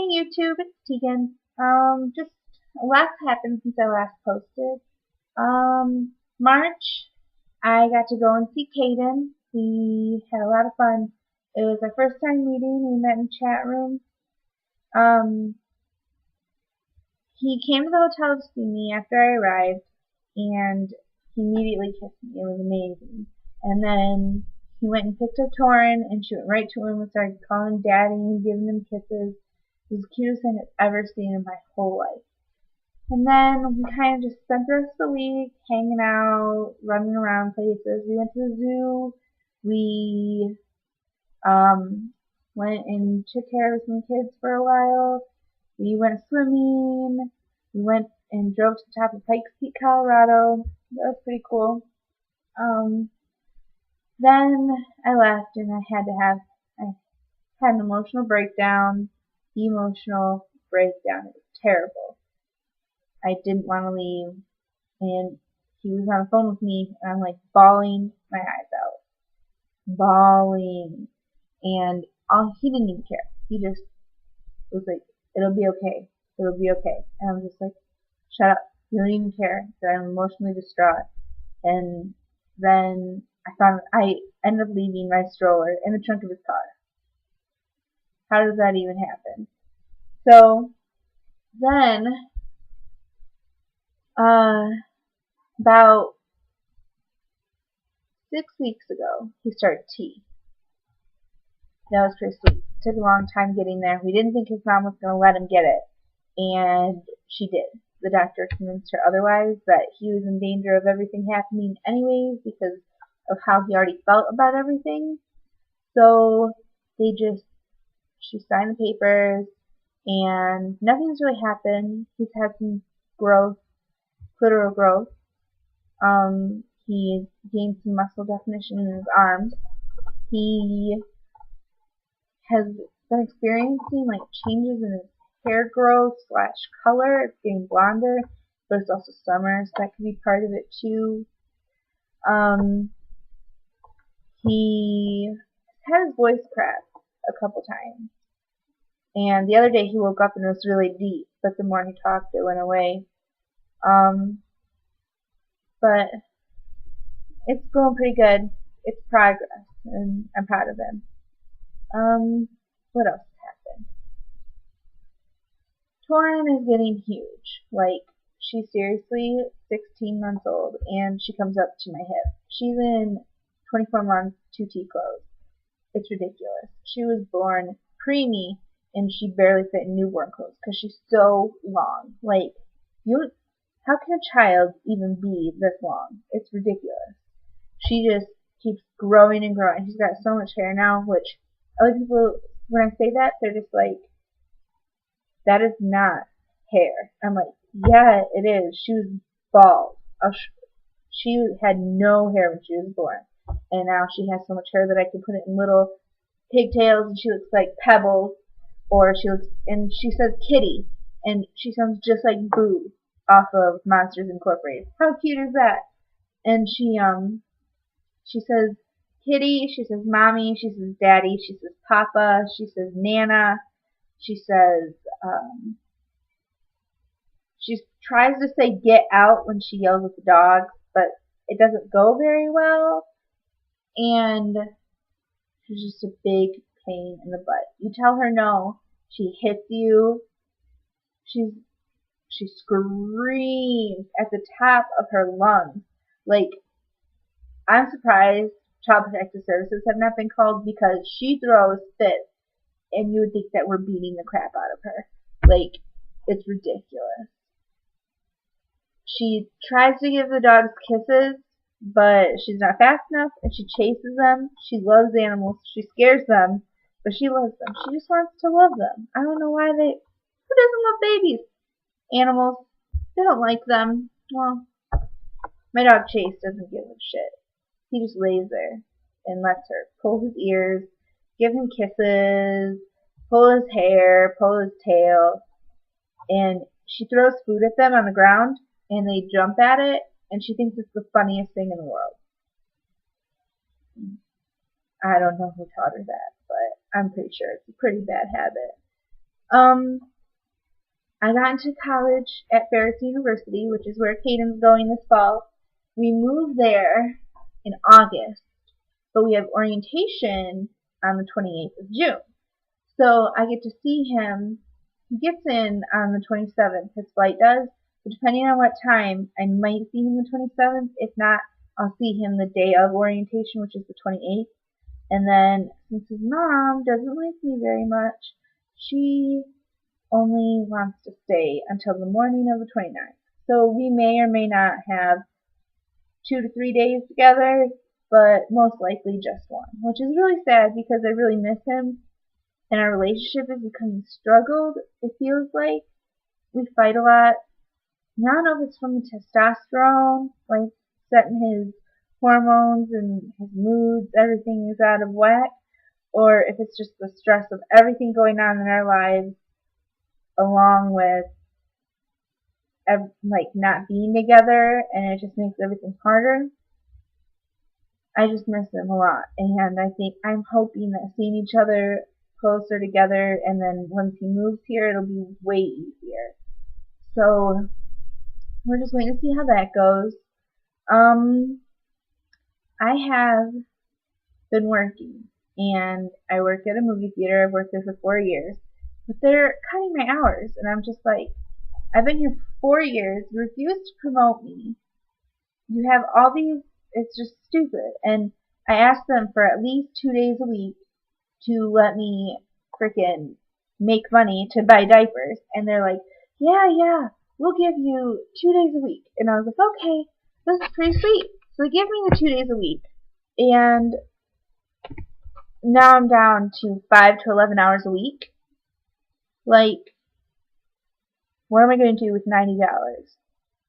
Hey YouTube, it's Tegan. Just a lot happened since I last posted. March, I got to go and see Caden. We had a lot of fun. It was our first time meeting. We met in chat room. Um, he came to the hotel to see me after I arrived, and he immediately kissed me. It was amazing. And then he went and picked up Torin, and she went right to him and started calling him daddy and giving him kisses. It was the cutest thing I've ever seen in my whole life. And then we kind of just spent the rest of the week hanging out, running around places. We went to the zoo. We went and took care of some kids for a while. We went swimming. We went and drove to the top of Pikes Peak, Colorado. That was pretty cool. Then I left and I had an emotional breakdown. Emotional breakdown. It was terrible. I didn't want to leave, and he was on the phone with me, and I'm like bawling my eyes out, bawling, and he didn't even care. He just was like, "It'll be okay, it'll be okay," and I'm just like, "Shut up! You don't even care that I'm emotionally distraught." And then I ended up leaving my stroller in the trunk of his car. How does that even happen? So then, about 6 weeks ago, he started tea. That was pretty sweet. It took a long time getting there. We didn't think his mom was going to let him get it, and she did. The doctor convinced her otherwise, that he was in danger of everything happening anyways because of how he already felt about everything. So she signed the papers, and nothing's really happened. He's had some growth, clitoral growth. He's gained some muscle definition in his arms. He has been experiencing like changes in his hair growth / color. It's getting blonder, but it's also summer, so that could be part of it too. He had his voice cracked a couple times, and the other day he woke up and it was really deep, but the more he talked it went away. But it's going pretty good. It's progress, and I'm proud of him. What else happened? Torin is getting huge. Like, she's seriously 16 months old, and she comes up to my hip. She's in 24 months 2T clothes. It's ridiculous. She was born preemie, and she barely fit in newborn clothes because she's so long. Like, how can a child even be this long? It's ridiculous. She just keeps growing and growing. She's got so much hair now, which other people, when I say that, they're just like, that is not hair. I'm like, yeah, it is. She was bald. She had no hair when she was born. And now she has so much hair that I can put it in little pigtails, and she looks like Pebbles. And she says kitty, and she sounds just like Boo off of Monsters Incorporated. How cute is that? And she says kitty, she says mommy, she says daddy, she says papa, she says nana, she says, she tries to say get out when she yells at the dogs, but it doesn't go very well, and she's just a big pain in the butt. You tell her no, she hits you, she screams at the top of her lungs. Like, I'm surprised Child Protective Services have not been called, because she throws fits, and you would think that we're beating the crap out of her. Like, it's ridiculous. She tries to give the dogs kisses, but she's not fast enough, and she chases them. She loves animals. She scares them, but she loves them. She just wants to love them. I don't know why who doesn't love babies? Animals, they don't like them. Well, my dog Chase doesn't give a shit. He just lays there and lets her pull his ears, give him kisses, pull his hair, pull his tail, and she throws food at them on the ground, and they jump at it, and she thinks it's the funniest thing in the world. I don't know who taught her that, but I'm pretty sure it's a pretty bad habit. I got into college at Ferris University, which is where Caden's going this fall. We moved there in August, but we have orientation on the 28th of June. So I get to see him. He gets in on the 27th, his flight does, but depending on what time, I might see him the 27th. If not, I'll see him the day of orientation, which is the 28th. And then, since his mom doesn't like me very much, she only wants to stay until the morning of the 29th. So we may or may not have 2 to 3 days together, but most likely just one, which is really sad because I really miss him, and our relationship is becoming struggled, it feels like. We fight a lot. I don't know if it's from the testosterone, like setting his hormones and his moods, everything is out of whack, or if it's just the stress of everything going on in our lives, along with like not being together, and it just makes everything harder. I just miss him a lot, and I think I'm hoping that seeing each other closer together, and then once he moves here, it'll be way easier. So we're just waiting to see how that goes. I have been working, and I work at a movie theater. I've worked there for 4 years, but they're cutting my hours, and I'm just like, I've been here for 4 years. You refuse to promote me. You have all these. It's just stupid. And I asked them for at least 2 days a week to let me frickin' make money to buy diapers, and they're like, yeah, we'll give you 2 days a week. And I was like, okay, this is pretty sweet. So they give me the 2 days a week, and now I'm down to 5 to 11 hours a week. Like, what am I going to do with $90?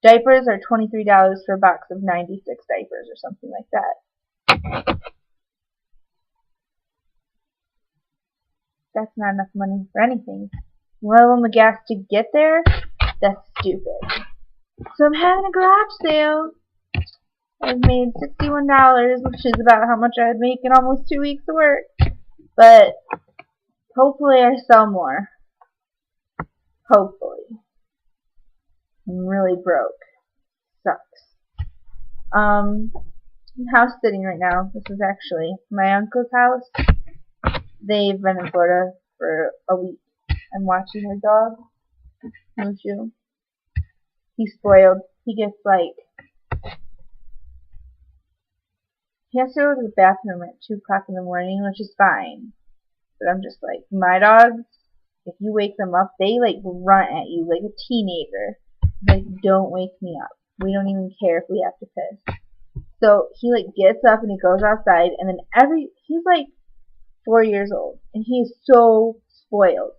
Diapers are $23 for a box of 96 diapers or something like that. That's not enough money for anything. Let alone the gas to get there? That's stupid. So I'm having a garage sale. I've made $61, which is about how much I would make in almost 2 weeks of work. But hopefully I sell more. Hopefully. I'm really broke. Sucks. I'm house sitting right now. This is actually my uncle's house. They've been in Florida for a week. I'm watching their dog, Mushu. He's spoiled. He gets he has to go to the bathroom at 2 o'clock in the morning, which is fine. But I'm just like, my dogs, if you wake them up, they run at you like a teenager. Like, don't wake me up. We don't even care if we have to piss. So he gets up and he goes outside, and then he's 4 years old, and he is so spoiled.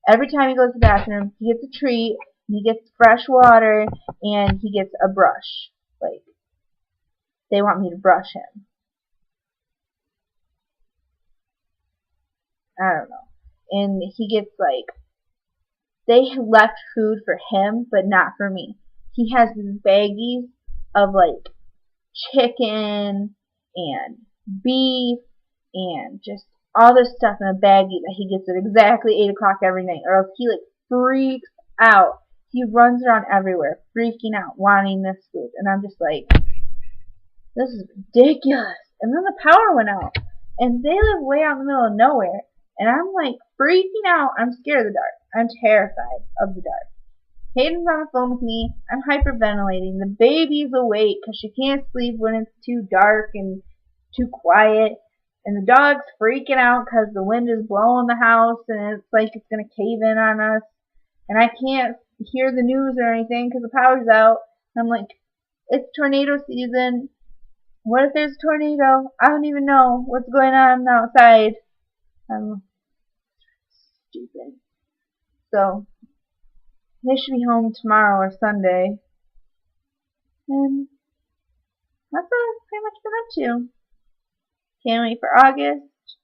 Every time he goes to the bathroom, he gets a treat, he gets fresh water, and he gets a brush. They want me to brush him. I don't know. And he gets they left food for him, but not for me. He has these baggies of chicken and beef and just all this stuff in a baggie that he gets at exactly 8 o'clock every night, or else he freaks out. He runs around everywhere, freaking out, wanting this food. And I'm just like, this is ridiculous. And then the power went out. And they live way out in the middle of nowhere. And I'm freaking out. I'm scared of the dark. I'm terrified of the dark. Hayden's on the phone with me. I'm hyperventilating. The baby's awake because she can't sleep when it's too dark and too quiet. And the dog's freaking out because the wind is blowing the house and it's it's going to cave in on us. And I can't hear the news or anything because the power's out. I'm like, it's tornado season. What if there's a tornado? I don't even know what's going on outside. I'm stupid. So, they should be home tomorrow or Sunday. And that's what I've pretty much been up to. Can't wait for August. Just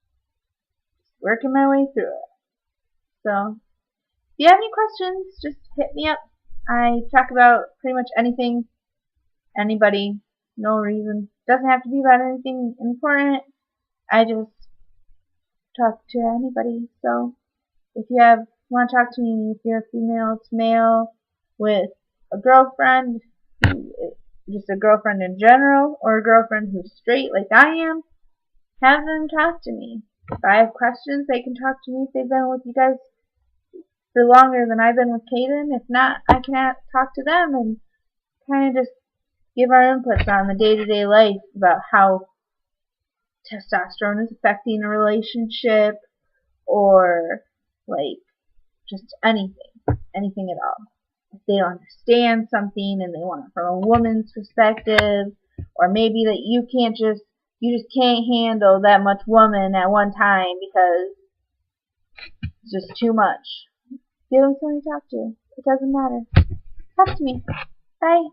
working my way through it. So, if you have any questions, just hit me up. I talk about pretty much anything, anybody, no reason. Doesn't have to be about anything important. I just talk to anybody. So, if you have want to talk to me if you're female to male with a girlfriend, just a girlfriend in general, or a girlfriend who's straight like I am, have them talk to me. If I have questions, they can talk to me if they've been with you guys for longer than I've been with Kaden. If not, I can talk to them and kind of just give our inputs on the day-to-day life about how testosterone is affecting a relationship, or like just anything at all. If they don't understand something and they want it from a woman's perspective, or maybe that you just can't handle that much woman at one time because it's just too much. Give them somebody to talk to. It doesn't matter. Talk to me. Bye.